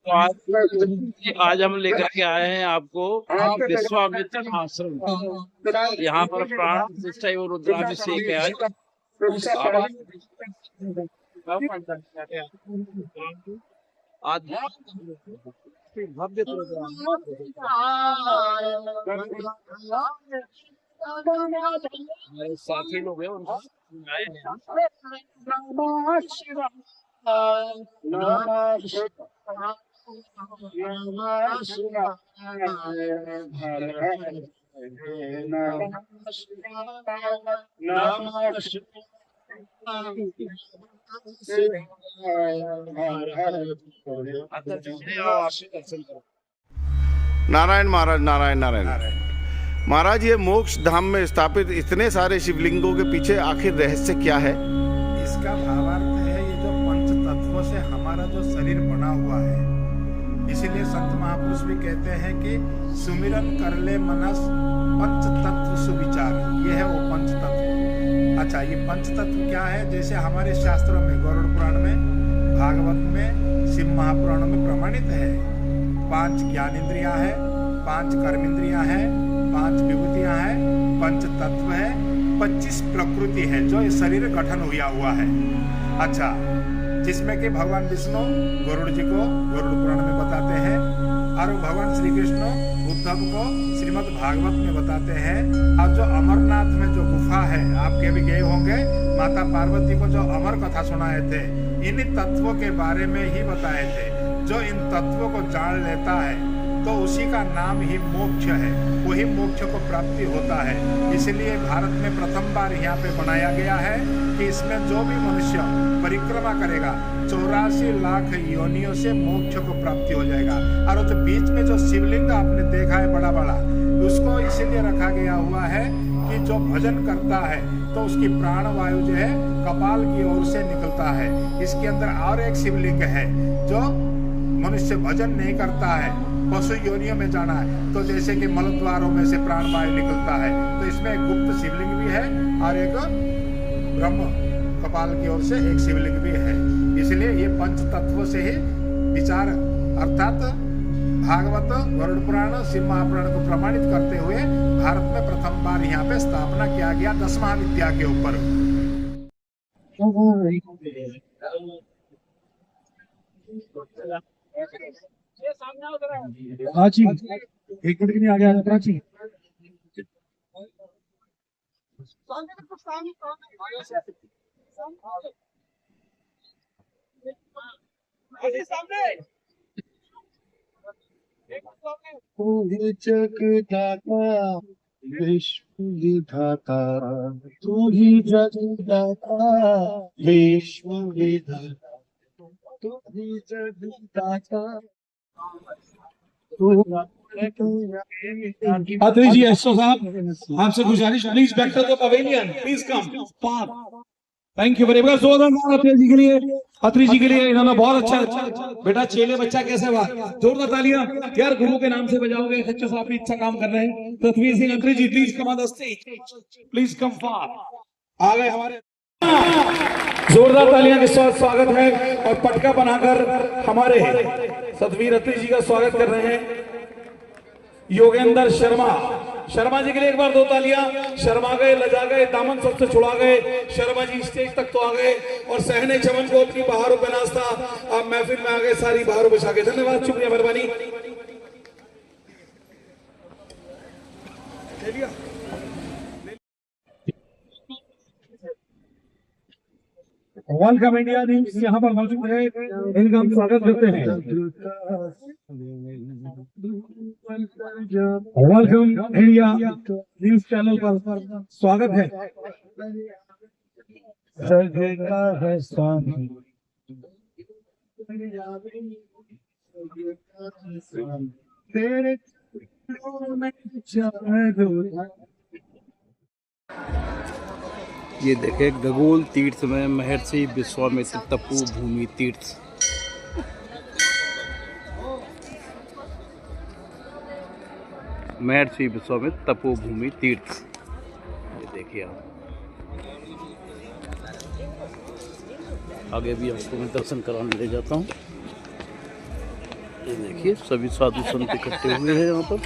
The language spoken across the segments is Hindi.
तो आज हम लेकर के आए हैं आपको विश्वामित्र आश्रम। यहाँ पर प्राण प्रतिष्ठा एवं रुद्राभिषेक है आज। भव्य हमारे साथी लोग हैं उनको आए नारायण महाराज, नारायण नारायण महाराज। ये मोक्ष धाम में स्थापित इतने सारे शिवलिंगों के पीछे आखिर रहस्य क्या है? इसका भावार्थ है ये जो पंच तत्वों से हमारा जो शरीर बना हुआ है, इसीलिए संत महापुरुष भी कहते हैं कि सुमिरन कर ले मनस पंच तत्व सुविचार। ये है वो पंच तत्व। अच्छा, ये पंच तत्व क्या है? जैसे हमारे शास्त्रों में, गरुड़ पुराण में, भागवत में, शिव महापुराणों में प्रमाणित है 5 ज्ञानेंद्रियां हैं, 5 कर्मेंद्रियां हैं, 5 विभूतियां हैं, पंच तत्व है, 25 प्रकृति है जो ये शरीर गठन हुआ है। अच्छा, जिसमें कि भगवान विष्णु गरुड़ जी को गरुड़ पुराण में बताते हैं और भगवान श्री कृष्ण उद्धव को श्रीमद् भागवत में बताते हैं। और जो अमरनाथ में जो गुफा है, आप कभी गए होंगे, माता पार्वती को जो अमर कथा सुनाए थे, इन तत्वों के बारे में ही बताए थे। जो इन तत्वों को जान लेता है तो उसी का नाम ही मोक्ष है, वही मोक्ष को प्राप्ति होता है। इसलिए भारत में प्रथम बार यहाँ पे बनाया गया है कि इसमें जो भी मनुष्य परिक्रमा करेगा 84 लाख योनियों से मोक्ष को प्राप्ति हो जाएगा। और जो बीच में जो शिवलिंग आपने देखा है बड़ा बड़ा, उसको इसीलिए रखा गया हुआ है कि जो भजन करता है तो उसकी प्राण वायु जो है कपाल की ओर से निकलता है। इसके अंदर और एक शिवलिंग है, जो मनुष्य भजन नहीं करता है, पशु योनियों में जाना है, तो जैसे कि मल द्वारों में से प्राण वायु निकलता है, तो इसमें एक गुप्त शिवलिंग भी है और एक ब्रह्म कपाल की ओर से एक शिवलिंग भी है। इसलिए ये पंच तत्वों से ही विचार, अर्थात भागवत, गरुड़ पुराण, शिव महापुराण को प्रमाणित करते हुए भारत में प्रथम बार यहाँ पे स्थापना किया गया 10 महाविद्या के ऊपर। प्राची, एक मिनट के लिए आगे आ जाओ प्राची। तू ही जगदाता विश्व विधाता, तू ही जगदाता विश्व विधाता, तू ही जगदाता। अत्री जी, एसओ साहब, आपसे गुजारिश, please back to the pavilion, please come. Thank you very much. जोरदार अत्री जी के लिए, अत्री जी के लिए, इन्होंने बहुत अच्छा बेटा चेले बच्चा कैसे हुआ, जोरदार तालियां यार, गुरु के नाम से बजाओगे। सच्चे साहब भी अच्छा काम कर रहे हैं। Tatvir Singh Atri ji, please come on the stage, please come फार। आ गए हमारे, जोरदार तालियां के साथ स्वागत है। और पटका बनाकर हमारे सतवीर अत्री जी का स्वागत कर रहे हैं योगेंद्र शर्मा। शर्मा जी के लिए एक बार 2 तालियां। शर्मा गए, लजा गए, दामन सबसे छुड़ा गए। शर्मा जी स्टेज तक तो आ गए और सहने चमन को अपनी बहारों पे नाचता आप महफिल में आ गए, सारी बहारों बिछा के। धन्यवाद, शुक्रिया, मेहरबानी। वेलकम इंडिया न्यूज यहाँ पर मौजूद है, इनका हम स्वागत करते हैं। वेलकम इंडिया न्यूज चैनल पर स्वागत है। ये देखे गगोल तीर्थ में महर्षि विश्वामित्र तपो भूमि तीर्थ। महर्षि विश्वामित्र तपोभूमि तीर्थ, ये देखिए आप। आगे भी आपको मैं दर्शन कराने ले जाता हूँ। ये देखिए सभी साधु संत इकट्ठे हुए हैं यहाँ पर।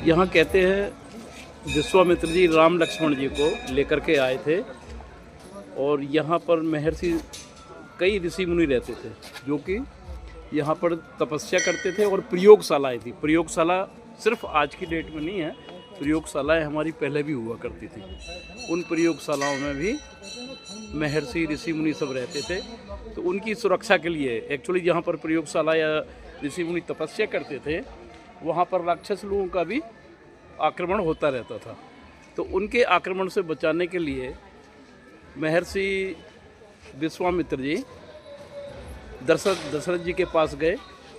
यहाँ कहते हैं विश्वामित्र जी राम लक्ष्मण जी को लेकर के आए थे और यहाँ पर महर्षि कई ऋषि मुनि रहते थे जो कि यहाँ पर तपस्या करते थे और प्रयोगशालाएं थी। प्रयोगशाला सिर्फ आज की डेट में नहीं है, प्रयोगशालाएं हमारी पहले भी हुआ करती थी। उन प्रयोगशालाओं में भी महर्षि ऋषि मुनि सब रहते थे। तो उनकी सुरक्षा के लिए एक्चुअली जहाँ पर प्रयोगशाला या ऋषि मुनि तपस्या करते थे वहाँ पर राक्षस लोगों का भी आक्रमण होता रहता था। तो उनके आक्रमण से बचाने के लिए महर्षि विश्वामित्र जी दशरथ जी के पास गए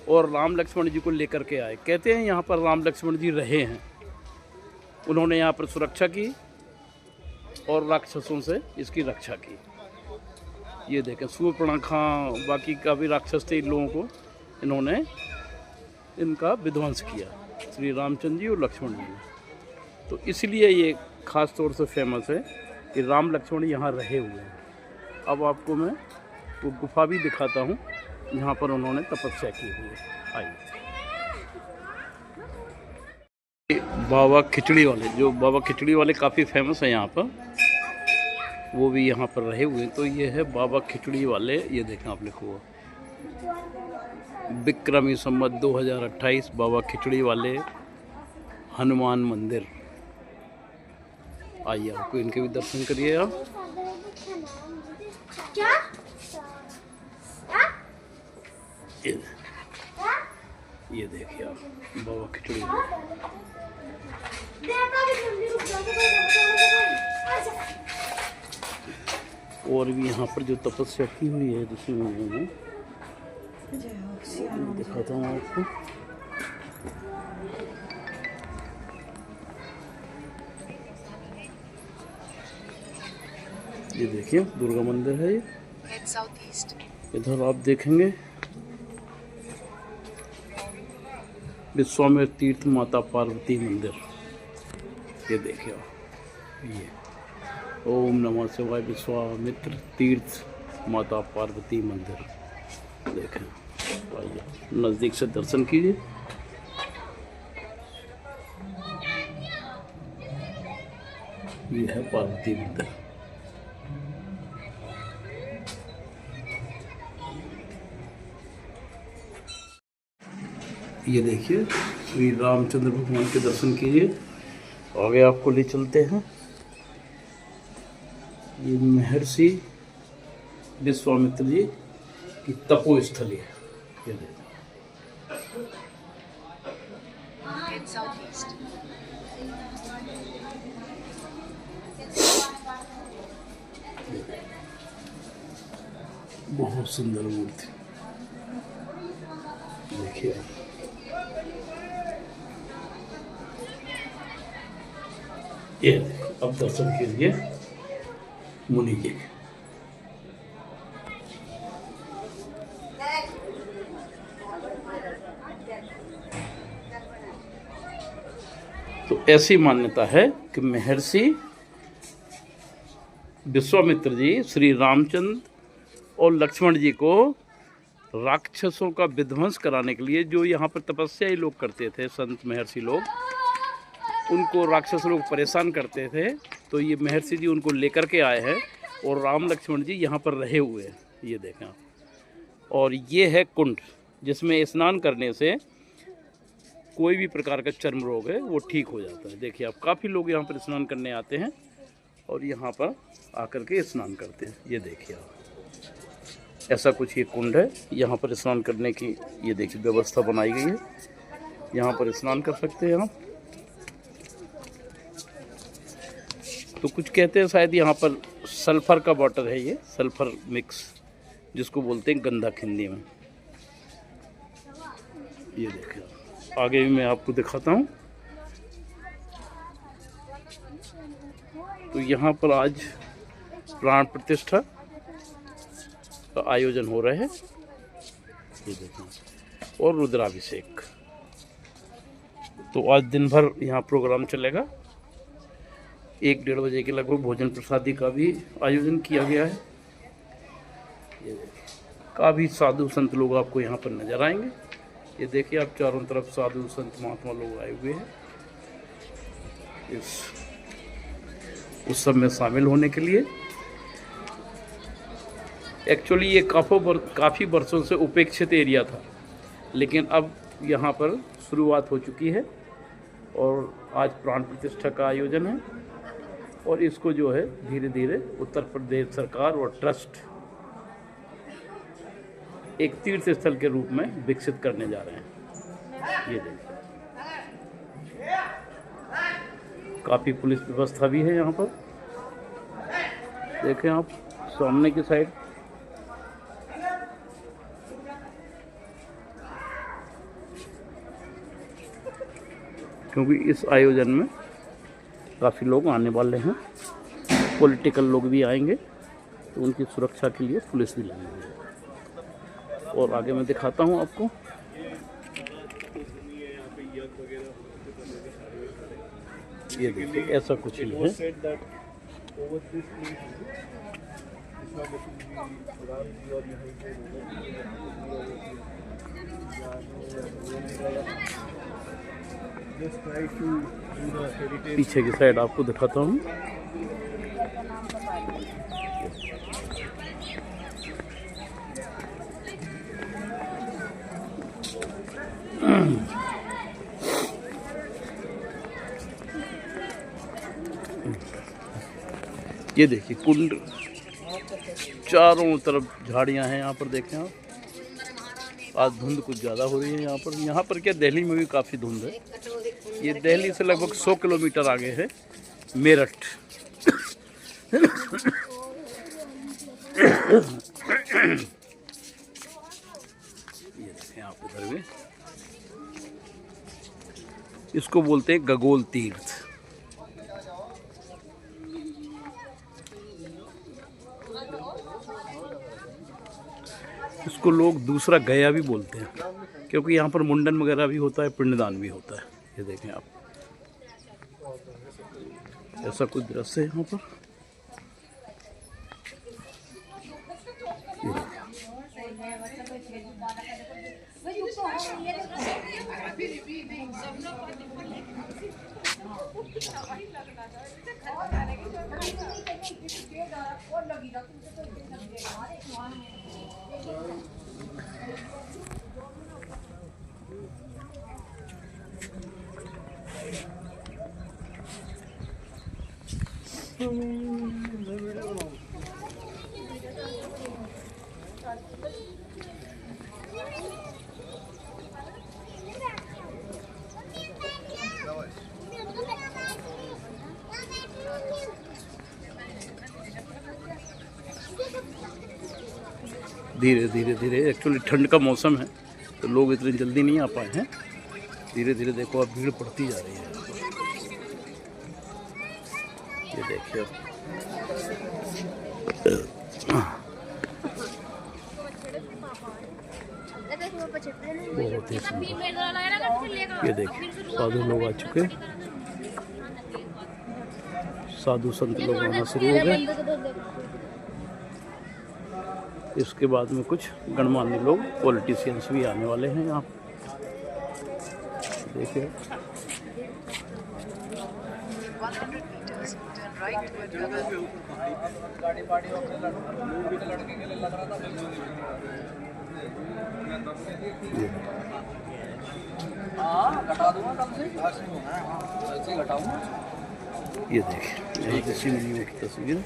और राम लक्ष्मण जी को लेकर के आए। कहते हैं यहाँ पर राम लक्ष्मण जी रहे हैं, उन्होंने यहाँ पर सुरक्षा की और राक्षसों से इसकी रक्षा की। ये देखें सूर्पणखा बाकी का भी राक्षस थे, इन लोगों को इन्होंने इनका विध्वंस किया, श्री रामचंद्र जी और लक्ष्मण जी। तो इसलिए ये खास तौर से फेमस है कि राम लक्ष्मण यहाँ रहे हुए हैं। अब आपको मैं वो गुफा भी दिखाता हूँ जहाँ पर उन्होंने तपस्या की हुई है। आइए बाबा खिचड़ी वाले, जो बाबा खिचड़ी वाले काफ़ी फेमस हैं यहाँ पर, वो भी यहाँ पर रहे हुए हैं। तो ये है बाबा खिचड़ी वाले, ये देखें आप लिखा हुआ विक्रमी संवत 2028 बाबा खिचड़ी वाले हनुमान मंदिर। आइए आपको इनके भी दर्शन करिए आप। ये देखिए आप बाबा खिचड़ी और भी यहाँ पर जो तपस्या की हुई है ऋषि मुनियों ने, दिखाता हूँ आपको। ये देखिए दुर्गा मंदिर है। इधर आप देखेंगे विश्वामित्र तीर्थ माता पार्वती मंदिर। ये देखिए ये ओम नमः शिवाय विश्वामित्र तीर्थ माता पार्वती मंदिर। देखें आइए नज़दीक से दर्शन कीजिए। ये है पार्वती मंदिर। ये देखिए श्री रामचंद्र भगवान के दर्शन कीजिए। आगे आपको ले चलते हैं। ये महर्षि विश्वामित्र जी की तपोस्थली है। ये देखिए बहुत सुंदर मूर्ति, देखिए आप। ये अब दर्शन कीजिए मुनि जी के। तो ऐसी मान्यता है कि महर्षि विश्वामित्र जी श्री रामचंद्र और लक्ष्मण जी को राक्षसों का विध्वंस कराने के लिए, जो यहाँ पर तपस्या ही लोग करते थे, संत महर्षि लोग, उनको राक्षस लोग परेशान करते थे, तो ये महर्षि जी उनको लेकर के आए हैं और राम लक्ष्मण जी यहाँ पर रहे हुए हैं। ये देखें आप। और ये है कुंड जिसमें स्नान करने से कोई भी प्रकार का चर्म रोग है वो ठीक हो जाता है। देखिए आप, काफ़ी लोग यहाँ पर स्नान करने आते हैं और यहाँ पर आकर के स्नान करते हैं। ये देखिए आप, ऐसा कुछ ये कुंड है। यहाँ पर स्नान करने की ये देखिए व्यवस्था बनाई गई है। यहाँ पर स्नान कर सकते हैं आप। तो कुछ कहते हैं शायद यहाँ पर सल्फर का वाटर है, ये सल्फर मिक्स जिसको बोलते हैं गंदा हिंदी में। ये देखिए आगे भी मैं आपको दिखाता हूँ। तो यहाँ पर आज प्राण प्रतिष्ठा का आयोजन हो रहा है। ये देखिए और रुद्राभिषेक। तो आज दिन भर यहाँ प्रोग्राम चलेगा। 1-1:30 बजे के लगभग भोजन प्रसादी का भी आयोजन किया गया है। ये देखिए काफ़ी साधु संत लोग आपको यहाँ पर नजर आएंगे। ये देखिए आप चारों तरफ साधु संत महात्मा लोग आए हुए हैं इस उत्सव में शामिल होने के लिए। एक्चुअली ये काफ़ी वर्षों से उपेक्षित एरिया था, लेकिन अब यहाँ पर शुरुआत हो चुकी है और आज प्राण प्रतिष्ठा का आयोजन है और इसको जो है धीरे धीरे उत्तर प्रदेश सरकार और ट्रस्ट एक तीर्थ स्थल के रूप में विकसित करने जा रहे हैं। ये देखिए काफ़ी पुलिस व्यवस्था भी है यहाँ पर। देखें आप सामने की साइड क्योंकि इस आयोजन में काफ़ी लोग आने वाले हैं, पॉलिटिकल लोग भी आएंगे तो उनकी सुरक्षा के लिए पुलिस भी लगेगी। और आगे मैं दिखाता हूं आपको। ये देखिए ऐसा कुछ ही है। पीछे की साइड आपको दिखाता हूँ। ये देखिए कुंड, चारों तरफ झाड़ियां हैं यहाँ पर। देखें आप, आज धुंध कुछ ज़्यादा हो रही है यहाँ पर। यहाँ पर क्या दिल्ली में भी काफ़ी धुंध है। ये दिल्ली से लगभग 100 किलोमीटर आगे है मेरठ। ये देखें आप उधर भी, इसको बोलते हैं गगोल तीर्थ। इसको लोग दूसरा गया भी बोलते हैं क्योंकि यहाँ पर मुंडन वगैरह भी होता है, पिंडदान भी होता है। ये देखें आप, ऐसा कुछ दृश्य है यहाँ पर। ये देखें धीरे धीरे धीरे, एक्चुअली ठंड का मौसम है तो लोग इतनी जल्दी नहीं आ पाए हैं। धीरे धीरे देखो अब भीड़ बढ़ती जा रही है। ये देखिए बहुत ही सुंदर। ये देखिए साधु लोग आ चुके, साधु संत लोग आना शुरू हो गए। इसके बाद में कुछ गणमान्य लोग, पॉलिटिशियंस भी आने वाले हैं यहाँ। देखिए ये देखिए ऋषि मुनियों की तस्वीर।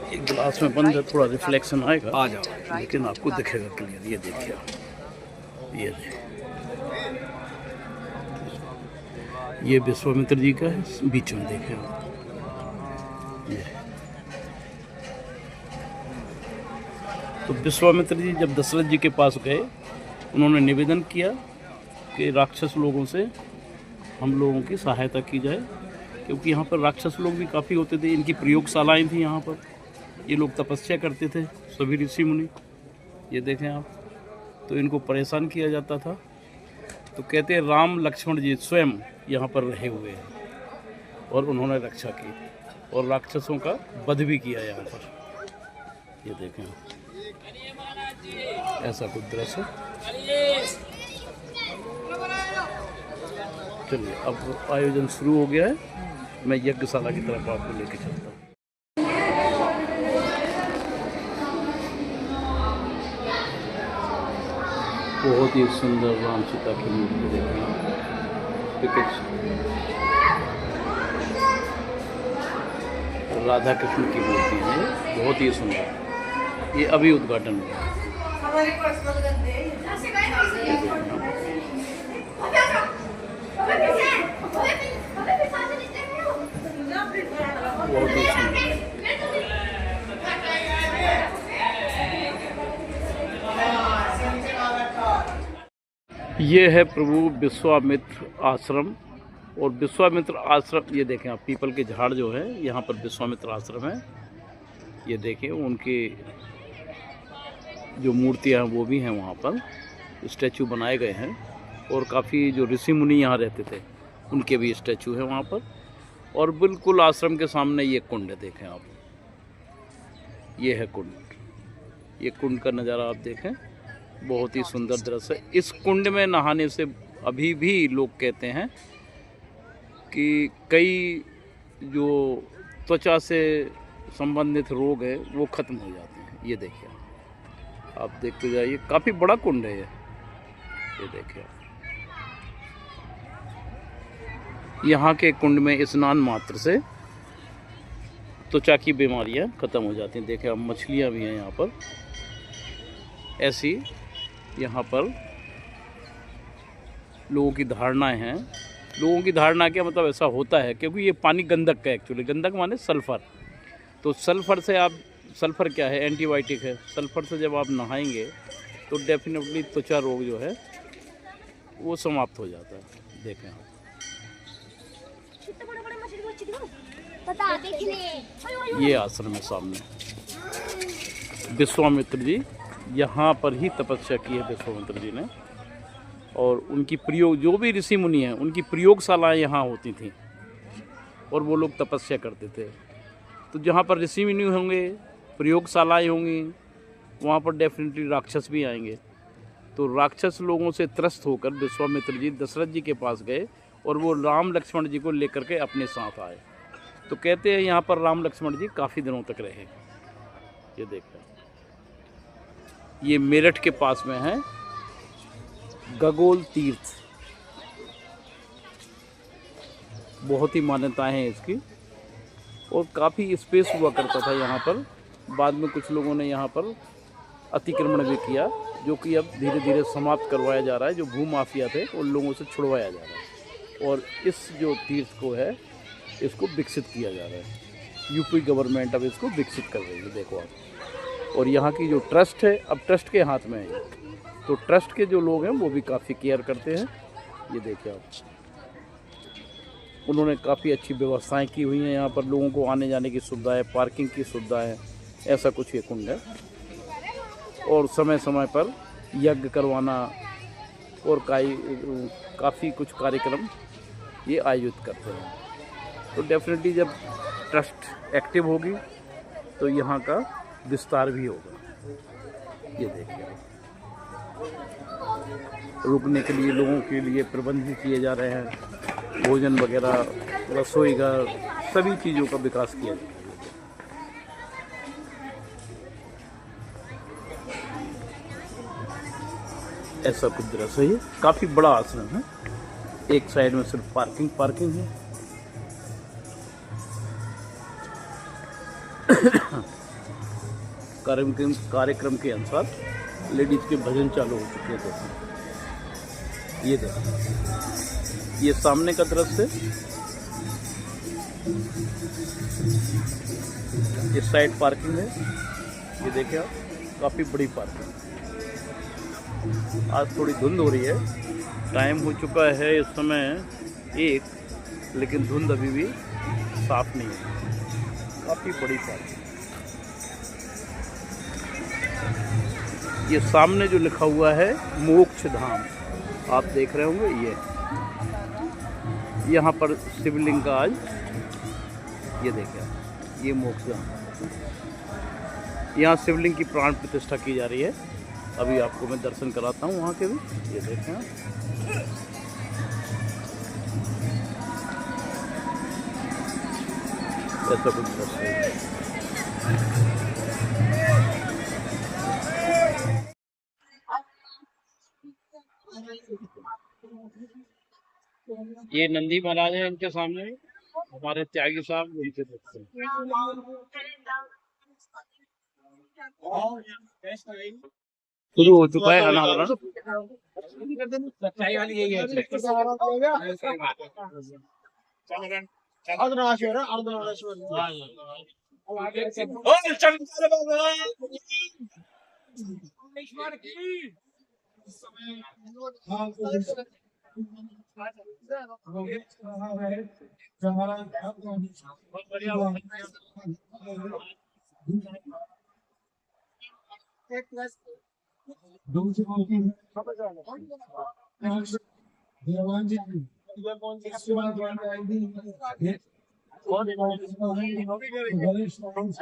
एक गिलास में बंद है, थोड़ा रिफ्लेक्शन आएगा आ जाओ, लेकिन आपको दिखेगा क्लियर। ये देखिए आप, ये देखिए ये विश्वामित्र जी का है, बीच में देखें आप। ये तो विश्वामित्र जी जब दशरथ जी के पास गए, उन्होंने निवेदन किया कि राक्षस लोगों से हम लोगों की सहायता की जाए, क्योंकि यहाँ पर राक्षस लोग भी काफ़ी होते थे। इनकी प्रयोगशालाएं थी यहाँ पर, ये लोग तपस्या करते थे सभी ऋषि मुनि। ये देखें आप, तो इनको परेशान किया जाता था। तो कहते हैं राम लक्ष्मण जी स्वयं यहाँ पर रहे हुए हैं और उन्होंने रक्षा की और राक्षसों का वध भी किया यहाँ पर। ये देखें, ऐसा कुछ दृश्य। चलिए अब आयोजन शुरू हो गया है, मैं यज्ञशाला की तरफ आपको लेके चलता हूँ। बहुत ही सुंदर राम सीता की मूर्ति देखें, राधा कृष्ण की मूर्ति है, बहुत ही सुंदर। ये अभी उद्घाटन हुआ। बहुत ही सुंदर। ये है प्रभु विश्वामित्र आश्रम, और विश्वामित्र आश्रम ये देखें आप, पीपल के झाड़ जो है यहाँ पर विश्वामित्र आश्रम है। ये देखें उनके जो मूर्तियाँ हैं वो भी हैं वहाँ पर, स्टैचू बनाए गए हैं, और काफ़ी जो ऋषि मुनि यहाँ रहते थे उनके भी स्टैचू है वहाँ पर। और बिल्कुल आश्रम के सामने ये कुंड है, देखें आप, ये है कुंड। ये कुंड का नज़ारा आप देखें, बहुत ही सुंदर दृश्य। इस कुंड में नहाने से अभी भी लोग कहते हैं कि कई जो त्वचा से संबंधित रोग है वो खत्म हो जाते हैं। ये देखिए आप देखते जाइए, काफ़ी बड़ा कुंड है ये देखिए आप। यहाँ के कुंड में स्नान मात्र से त्वचा की बीमारियाँ खत्म हो जाती हैं। देखिए आप, मछलियाँ भी हैं यहाँ पर। ऐसी यहाँ पर लोगों की धारणाएं हैं। लोगों की धारणा क्या मतलब ऐसा होता है, क्योंकि ये पानी गंधक का, एक्चुअली गंधक माने सल्फ़र। तो सल्फ़र से आप, सल्फ़र क्या है, एंटीबायोटिक है। सल्फ़र से जब आप नहाएंगे तो डेफिनेटली त्वचा रोग जो है वो समाप्त हो जाता है। देखें आप, ये आश्रम है सामने। विश्वामित्र जी यहाँ पर ही तपस्या की है विश्वामित्र जी ने, और उनकी प्रयोग, जो भी ऋषि मुनि हैं उनकी प्रयोगशालाएँ यहाँ होती थी और वो लोग तपस्या करते थे। तो जहाँ पर ऋषि मुनि होंगे, प्रयोगशालाएँ होंगी, वहाँ पर डेफिनेटली राक्षस भी आएंगे। तो राक्षस लोगों से त्रस्त होकर विश्वामित्र जी दशरथ जी के पास गए और वो राम लक्ष्मण जी को लेकर के अपने साथ आए। तो कहते हैं यहाँ पर राम लक्ष्मण जी काफ़ी दिनों तक रहे। ये देखते हैं, ये मेरठ के पास में है गगोल तीर्थ। बहुत ही मान्यताएं हैं इसकी, और काफ़ी स्पेस हुआ करता था यहाँ पर। बाद में कुछ लोगों ने यहाँ पर अतिक्रमण भी किया, जो कि अब धीरे धीरे समाप्त करवाया जा रहा है। जो भूमाफिया थे उन लोगों से छुड़वाया जा रहा है, और इस जो तीर्थ को है इसको विकसित किया जा रहा है। यूपी गवर्नमेंट अब इसको विकसित कर रही है, देखो आप। और यहाँ की जो ट्रस्ट है, अब ट्रस्ट के हाथ में है, तो ट्रस्ट के जो लोग हैं वो भी काफ़ी केयर करते हैं। ये देखिए आप, उन्होंने काफ़ी अच्छी व्यवस्थाएं की हुई हैं यहाँ पर, लोगों को आने जाने की सुविधा है, पार्किंग की सुविधा है, ऐसा कुछ ये कुंड है। और समय समय पर यज्ञ करवाना और काफ़ी कुछ कार्यक्रम ये आयोजित करते हैं। तो डेफिनेटली जब ट्रस्ट एक्टिव होगी तो यहाँ का विस्तार भी होगा। ये देखिए, रुकने के लिए लोगों के लिए प्रबंध भी किए जा रहे हैं, भोजन वगैरह, रसोई घर, सभी चीज़ों का विकास किया जा रहा है। ऐसा कुछ दृश्य है। काफ़ी बड़ा आश्रम है। एक साइड में सिर्फ पार्किंग है। कार्यक्रम के अनुसार लेडीज के भजन चालू हो चुके थे। ये देखो, ये सामने का दृश्य, इस साइड पार्किंग है। ये देखिए आप, काफ़ी बड़ी पार्किंग। आज थोड़ी धुंध हो रही है, टाइम हो चुका है इस समय 1, लेकिन धुंध अभी भी साफ नहीं है। काफ़ी बड़ी पार्किंग। ये सामने जो लिखा हुआ है मोक्ष धाम, आप देख रहे होंगे ये यहाँ पर शिवलिंग का आज ये देखें ये मोक्षधाम, यहाँ शिवलिंग की प्राण प्रतिष्ठा की जा रही है। अभी आपको मैं दर्शन कराता हूँ वहाँ के भी, ये देखें ऐसा कुछ दृश्य है। ये नंदी महाराज है, इनके सामने हमारे त्यागी साहब उनसे देखते हैं। शुरू हो चुका है अनावरण। सच्चाई वाली यही है।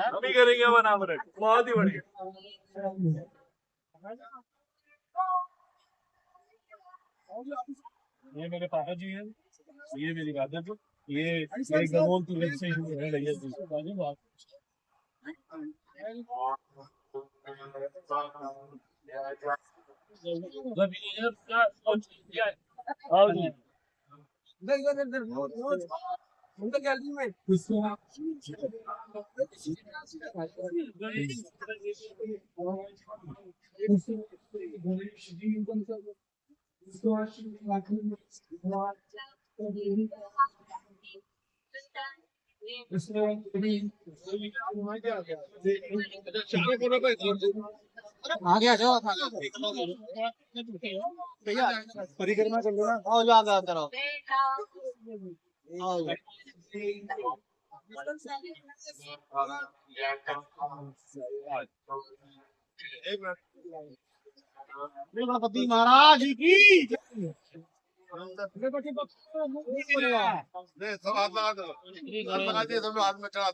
अभी करेंगे बनावट, बहुत ही बढ़िया। ये मेरे पापा जी हैं, ये मेरी दादा जी, ये गमोल की वजह से है भैया जी। परिक्रमा कर लो ना, आओ जाओ अंदर आओ। गणपति महाराज की हाथ में चढ़ा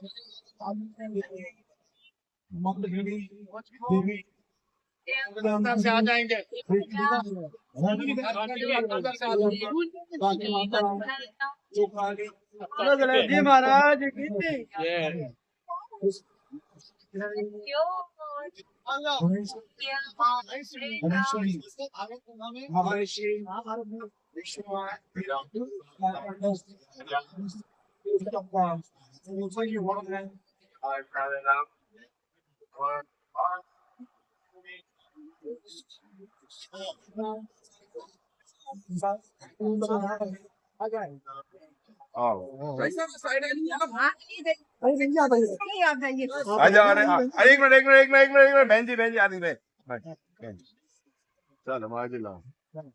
अंदर से आ जाएंगे। जी महाराज एक मिनट बहन जी आदमी चलो मार जी लाओ। चलो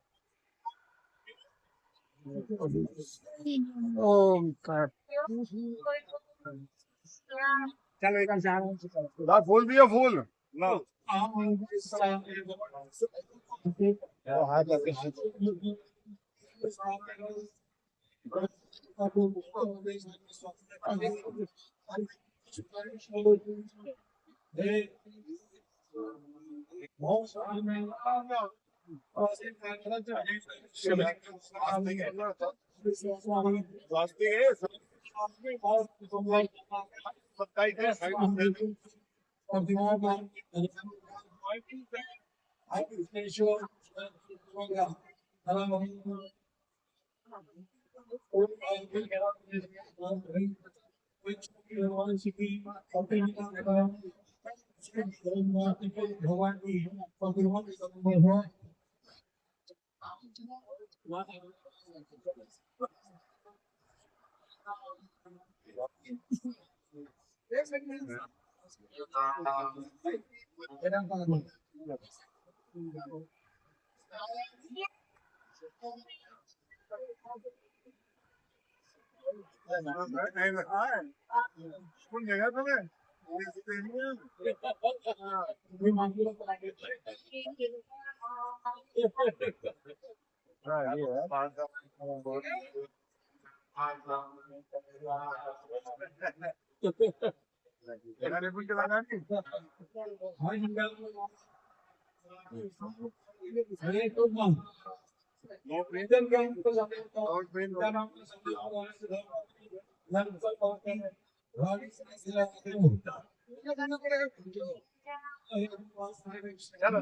फूल भी है फूल ना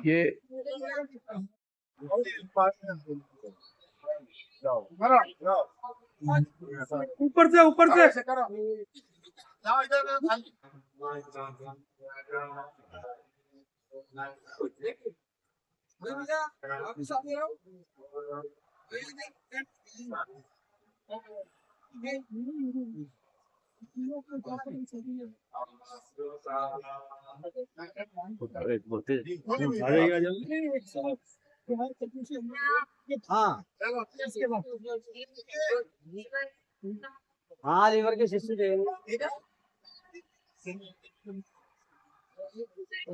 ये ऊपर से हाँ लीवर के शिशु देंगे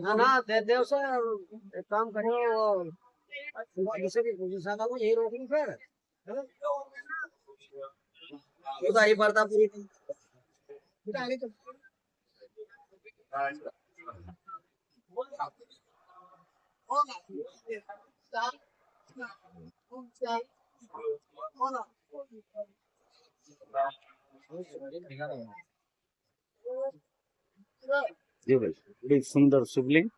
ना ना दे उसे एक काम करो वो दूसरे को यही रोक लो फिर उदाई पड़ता पूरी ये बड़ी सुंदर शिवलिंग।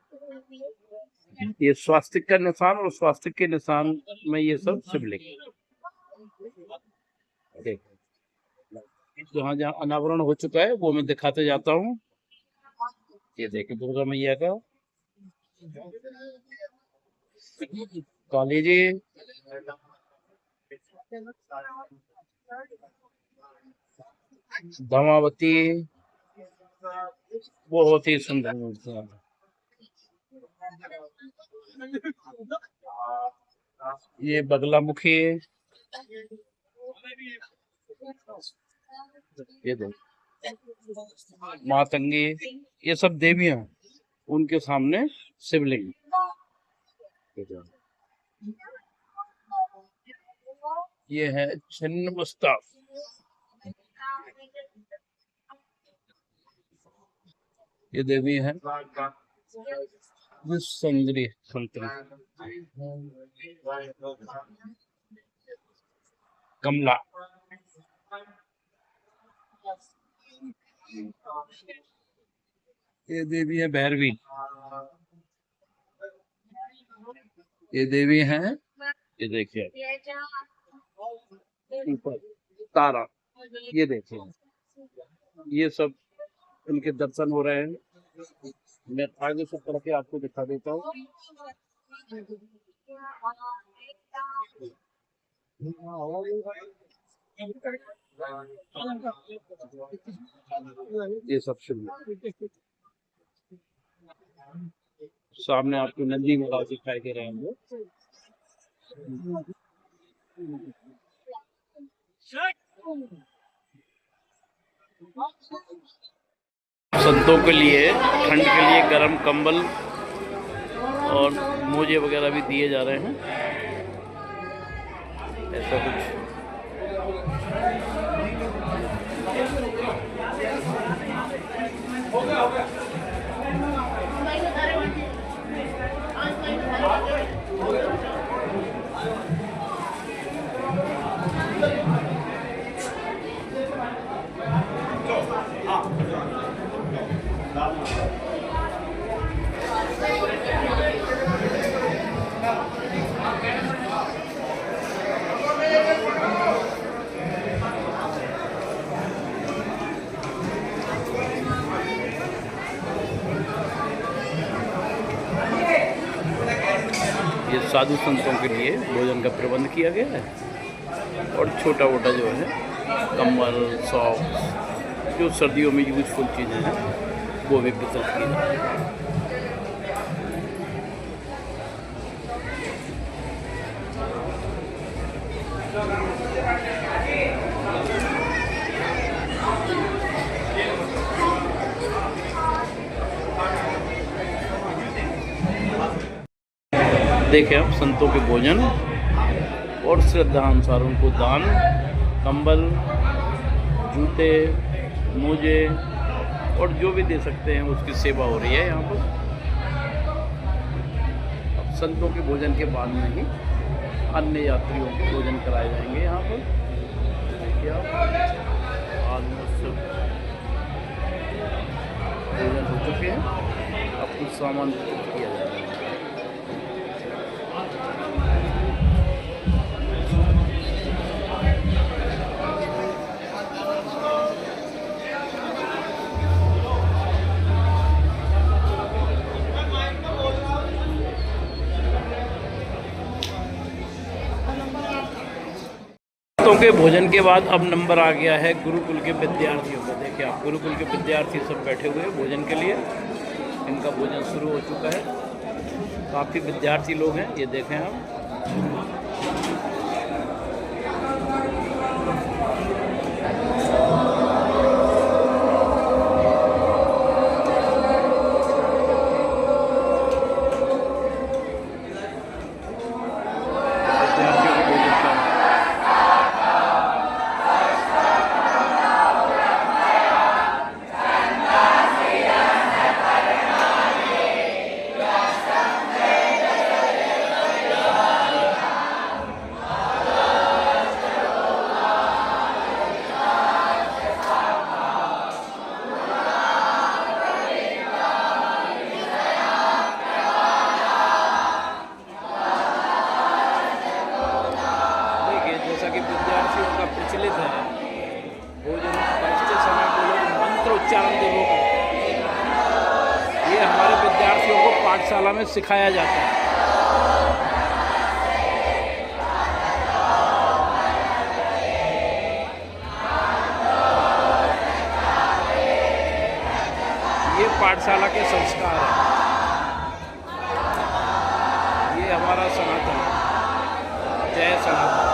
ये स्वास्तिक का निशान और स्वास्तिक के निशान में ये सब शिवलिंग। जहाँ जहाँ अनावरण हो चुका है वो मैं दिखाते जाता हूँ। ये देखिए दुर्गा मैया का काली जी, धमावती, बहुत ही सुंदर मूर्तियां। ये बगलामुखी, ये दो मातंगी, ये सब देवियां, उनके सामने शिवलिंग। ये है छिन्नमस्ता, ये देवी है सुंदरी संतरी, कमला, ये देवी है भैरवी, ये देवी है, ये देखिए ऊपर तारा, ये देखिए ये सब इनके दर्शन हो रहे हैं। मैं आगे से पढ़ के आपको दिखा देता हूँ। ये सब शिवलिंग सामने आपको नंदी महाराज दिखाई दे रहे हैं। संतों के लिए ठंड के लिए गर्म कंबल और मोजे वगैरह भी दिए जा रहे हैं। ऐसा कुछ ये साधु संतों के लिए भोजन का प्रबंध किया गया है और छोटा मोटा जो है कंबल, सॉक्स, जो सर्दियों में यूजफुल चीज़ें हैं वो भी वितरित की जाती है। देखें आप संतों के भोजन और श्रद्धानुसार उनको दान, कंबल, जूते, मोजे और जो भी दे सकते हैं उसकी सेवा हो रही है यहाँ पर। अब संतों के भोजन के बाद में ही अन्य यात्रियों के भोजन कराए जाएंगे यहाँ पर। देखिए आप, ऑलमोस्ट भोजन हो चुके हैं, अब कुछ सामान वितरित किया जा रहा है। के भोजन के बाद अब नंबर आ गया है गुरुकुल के विद्यार्थियों का। देखिए आप, गुरुकुल के विद्यार्थी सब बैठे हुए हैं भोजन के लिए। इनका भोजन शुरू हो चुका है। काफ़ी विद्यार्थी लोग हैं, ये देखें आप। विद्यार्थियों का प्रचलित है भोजन करते समय को लोग मंत्रोच्चारण देवों करते हैं। ये हमारे विद्यार्थियों को पाठशाला में सिखाया जाता है। ये पाठशाला के संस्कार हैं। ये हमारा सनातन है। जय सनातन।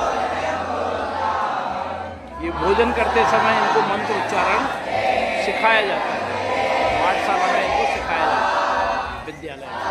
ये भोजन करते समय इनको मंत्र उच्चारण सिखाया जाता है। पाठशाला में इनको सिखाया जाता है, विद्यालय में।